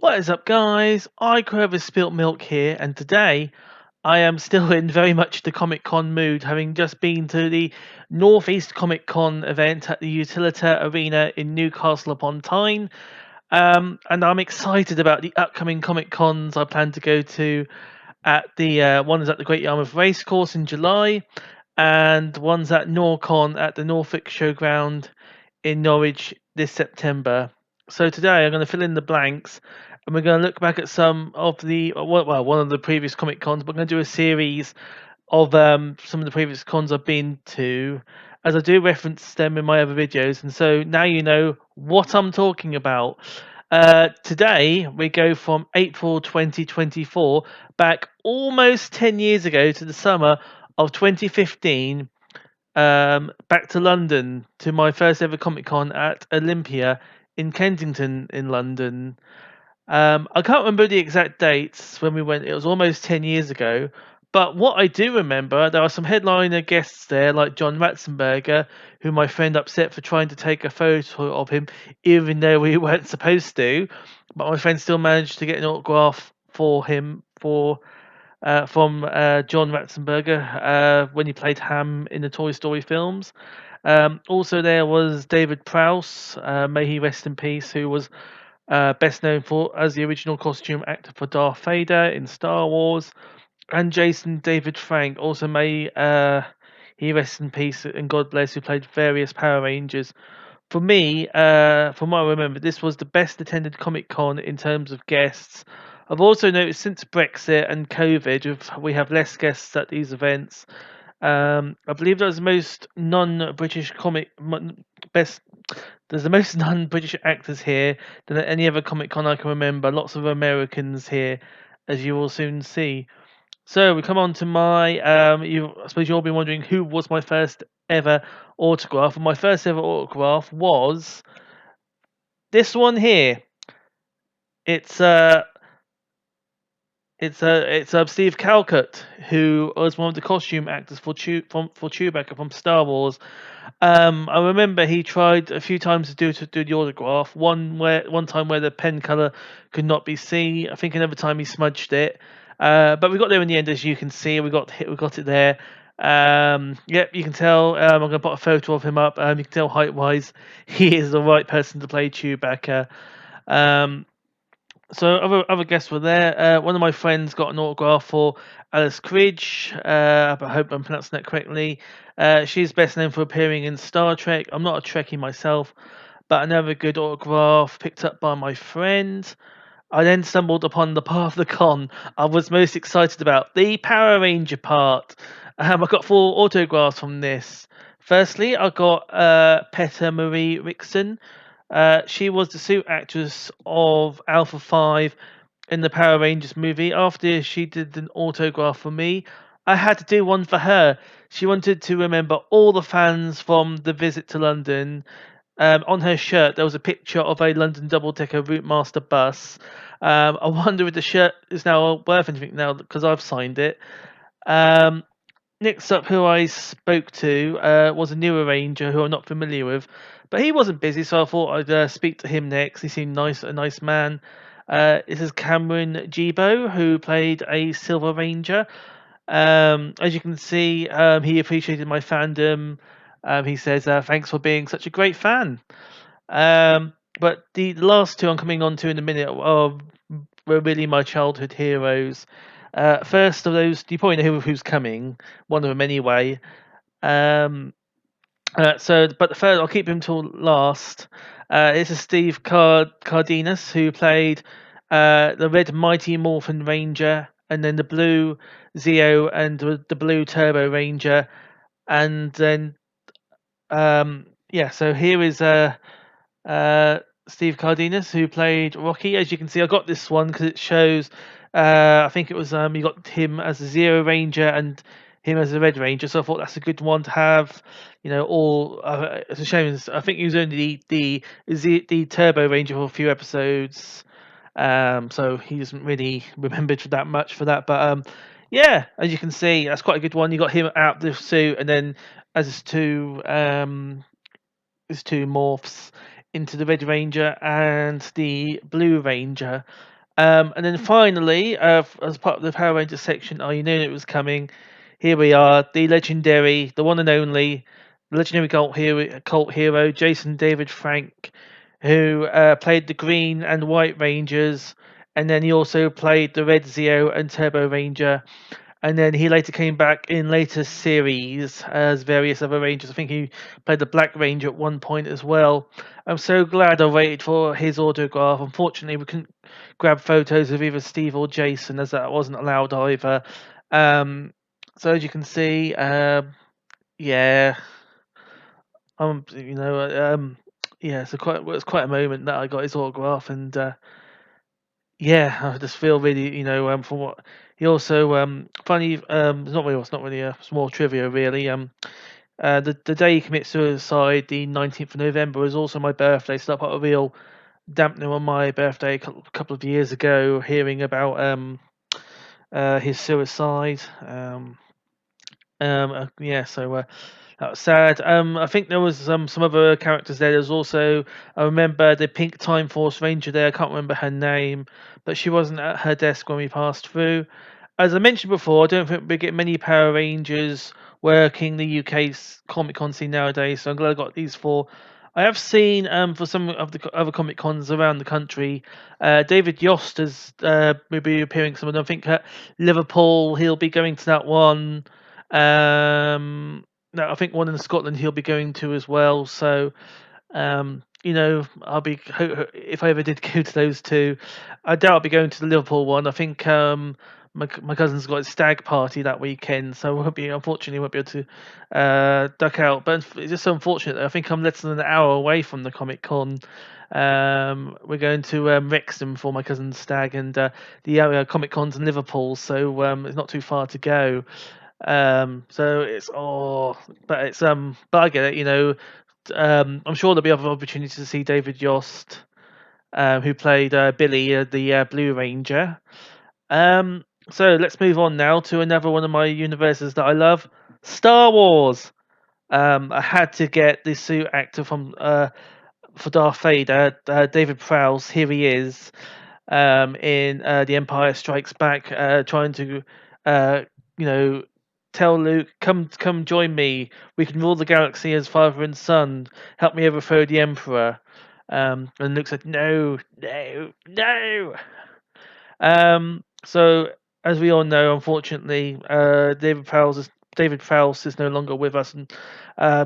What is up, guys? I Crave Spilt Milk here, and today I am still in very much the Comic Con mood, having just been to the Northeast Comic Con event at the Utilita Arena in Newcastle upon Tyne. And I'm excited about the upcoming Comic Cons I plan to go to. At the one is at the Great Yarmouth Racecourse in July, and one's at Norcon at the Norfolk Showground in Norwich this September. So today I'm going to fill in the blanks, and we're going to look back at some of the one of the previous Comic Cons. We're going to do a series of some of the previous cons I've been to, as I do reference them in my other videos, and so now you know what I'm talking about. Today we go from April 2024 back almost 10 years ago to the summer of 2015, back to London to my first ever Comic Con at Olympia in Kensington in London. I can't remember the exact dates when we went. It was almost 10 years ago. But what I do remember, there are some headliner guests there, like John Ratzenberger, who my friend upset for trying to take a photo of him, even though we weren't supposed to. But my friend still managed to get an autograph for him from John Ratzenberger when he played Ham in the Toy Story films. Also, there was David Prowse, may he rest in peace, who was best known for as the original costume actor for Darth Vader in Star Wars, and Jason David Frank, also may he rest in peace and God bless, who played various Power Rangers. For me, from what I remember, this was the best attended Comic Con in terms of guests. I've also noticed since Brexit and COVID, we have less guests at these events. I believe there's the most non-British best. There's the most non-British actors here than at any other Comic Con I can remember. Lots of Americans here, as you will soon see. So we come on to my. I suppose you'll be wondering who was my first ever autograph. And my first ever autograph was this one here. It's Steve Calcutt, who was one of the costume actors for Chewbacca from Star Wars. I remember he tried a few times to do the autograph. One time where the pen color could not be seen. I think another time he smudged it. But we got there in the end, as you can see. We got it there. Yep, you can tell. I'm gonna put a photo of him up. You can tell height wise, he is the right person to play Chewbacca. Um, so other guests were there. One of my friends got an autograph for Alice Cridge. I hope I'm pronouncing that correctly. She's best known for appearing in Star Trek. I'm not a Trekkie myself, but another good autograph picked up by my friend. I then stumbled upon the part of the con I was most excited about, the Power Ranger part. I got 4 autographs from this. Firstly, I got Petter Marie Rickson. She was the suit actress of Alpha 5 in the Power Rangers movie. After she did an autograph for me, I had to do one for her. She wanted to remember all the fans from the visit to London. On her shirt, there was a picture of a London double-decker Route Master bus. I wonder if the shirt is now worth anything now because I've signed it. Um, Next up, who I spoke to was a new arranger who I'm not familiar with, but he wasn't busy, so I thought I'd speak to him next. He seemed a nice man. This is Cameron Gibo, who played a Silver Ranger. As you can see, he appreciated my fandom. He says, "Thanks for being such a great fan." But the last two I'm coming on to in a minute were really my childhood heroes. First of those, you probably know who's coming. One of them anyway. Um, but the third, I'll keep him till last. This is Steve Cardenas, who played the Red Mighty Morphin Ranger, and then the Blue Zeo and the Blue Turbo Ranger, and then yeah. So here is uh, Steve Cardenas, who played Rocky. As you can see, I got this one because it shows. I think it was you got him as a Zero Ranger and him as a Red Ranger. So I thought that's a good one to have. All it's a shame. I think he was only the Turbo Ranger for a few episodes. So he isn't really remembered for that much for that. But yeah, as you can see, that's quite a good one. You got him out of the suit, and then as his two morphs into the Red Ranger and the Blue Ranger. And then finally, as part of the Power Rangers section, you knew it was coming. Here we are, the legendary, the one and only, legendary cult hero Jason David Frank, who played the Green and White Rangers, and then he also played the Red Zeo and Turbo Ranger. And then he later came back in later series as various other Rangers. I think he played the Black Ranger at one point as well. I'm so glad I waited for his autograph. Unfortunately, we couldn't grab photos of either Steve or Jason, as that wasn't allowed either. Um, so as you can see, yeah, you know, yeah, so it was quite a moment that I got his autograph, and yeah, I just feel really, from what he also funny. It's not really a small trivia really. The day he commits suicide, the 19th of November, was also my birthday, so that put a real dampener on my birthday couple of years ago, hearing about his suicide. Yeah, so that was sad. I think there was some other characters there. There's also, I remember the Pink Time Force Ranger there. I can't remember her name, but she wasn't at her desk when we passed through. As I mentioned before, I don't think we get many Power Rangers working the UK's Comic Con scene nowadays, so I'm glad I got these four. I have seen for some of the other Comic Cons around the country, David Yost has will be appearing some of them. I think at Liverpool he'll be going to that one. No, I think one in Scotland he'll be going to as well. So I'll be if I ever did go to those two, I doubt I'll be going to the Liverpool one. I think my cousin's got a stag party that weekend, so unfortunately won't be able to duck out. But it's just so unfortunate. I think I'm less than an hour away from the Comic Con. We're going to Wrexham for my cousin's stag, and the Comic Con's in Liverpool, so it's not too far to go. So it's but I get it. I'm sure there'll be other opportunities to see David Yost, who played Billy, the Blue Ranger. So let's move on now to another one of my universes that I love, Star Wars. I had to get the suit actor from for Darth Vader, David Prowse. Here he is in The Empire Strikes Back, trying to, uh, you know, tell Luke, come join me. We can rule the galaxy as father and son. Help me overthrow the Emperor." And Luke said, "No, no, no." So as we all know, unfortunately, David Prowse is no longer with us, and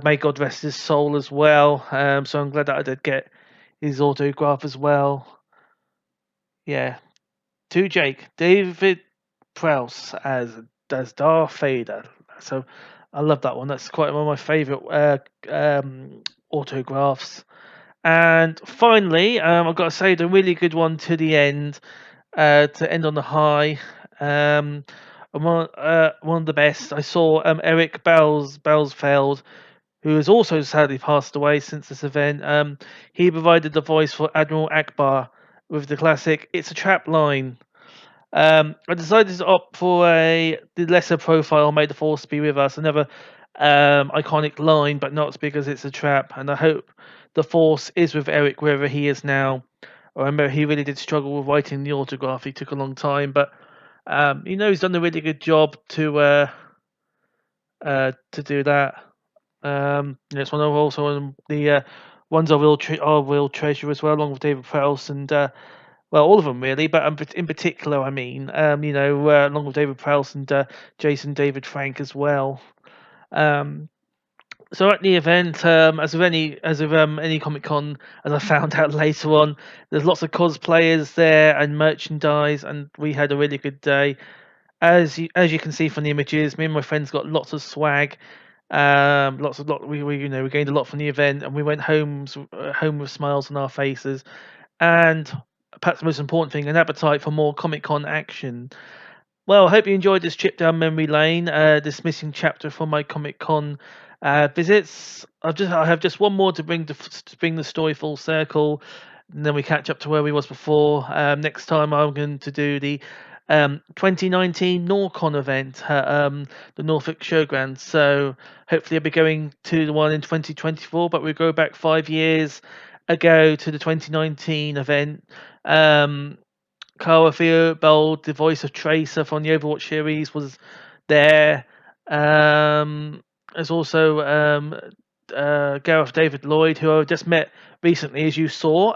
may God rest his soul as well. So I'm glad that I did get his autograph as well. Yeah, to Jake, David Prowse as Darth Vader. So I love that one. That's quite one of my favourite autographs. And finally, I've got to say the really good one to the end, to end on the high. And one of the best. I saw Eric Belsfeld, who has also sadly passed away since this event. He provided the voice for Admiral Akbar with the classic "It's a trap" line. I decided to opt for the lesser profile "May the Force be with us," another iconic line, but not because it's a trap. And I hope the Force is with Eric wherever he is now. I remember he really did struggle with writing the autograph. He took a long time, but he's done a really good job to do that. It's one of the ones I will treasure as well, along with David Prowse and well, all of them really, but in particular, I mean, along with David Prowse and Jason David Frank as well. Um, so at the event, as of any Comic Con, as I found out later on, there's lots of cosplayers there and merchandise, and we had a really good day. As you can see from the images, me and my friends got lots of swag. We gained a lot from the event, and we went home with smiles on our faces, and perhaps the most important thing, an appetite for more Comic Con action. Well, I hope you enjoyed this trip down memory lane, this missing chapter from my Comic Con visits. I have just one more to bring the story full circle, and then we catch up to where we was before. Next time, I'm going to do the 2019 Norcon event at the Norfolk Showgrounds. So hopefully, I'll be going to the one in 2024, but we go back 5 years ago to the 2019 event. Um, Cara Theobald, the voice of Tracer from the Overwatch series, was there. There's also Gareth David Lloyd, who I just met recently, as you saw.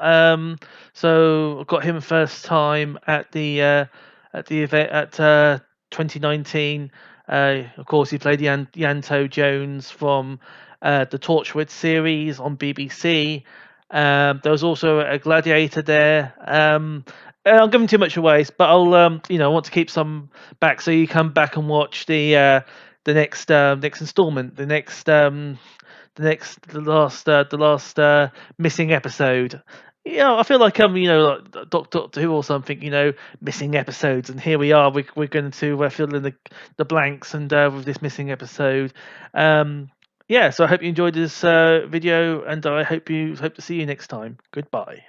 So I got him first time at the event at 2019. Of course, he played Yanto Jones from the Torchwood series on BBC. There was also a gladiator there. I'm giving too much away, but I'll want to keep some back, so you come back and watch the next installment, the last missing episode. I feel like like Doctor Who or something. Missing episodes, and here we are. We're going to fill in the blanks, and with this missing episode. Yeah, so I hope you enjoyed this video, and I hope to see you next time. Goodbye.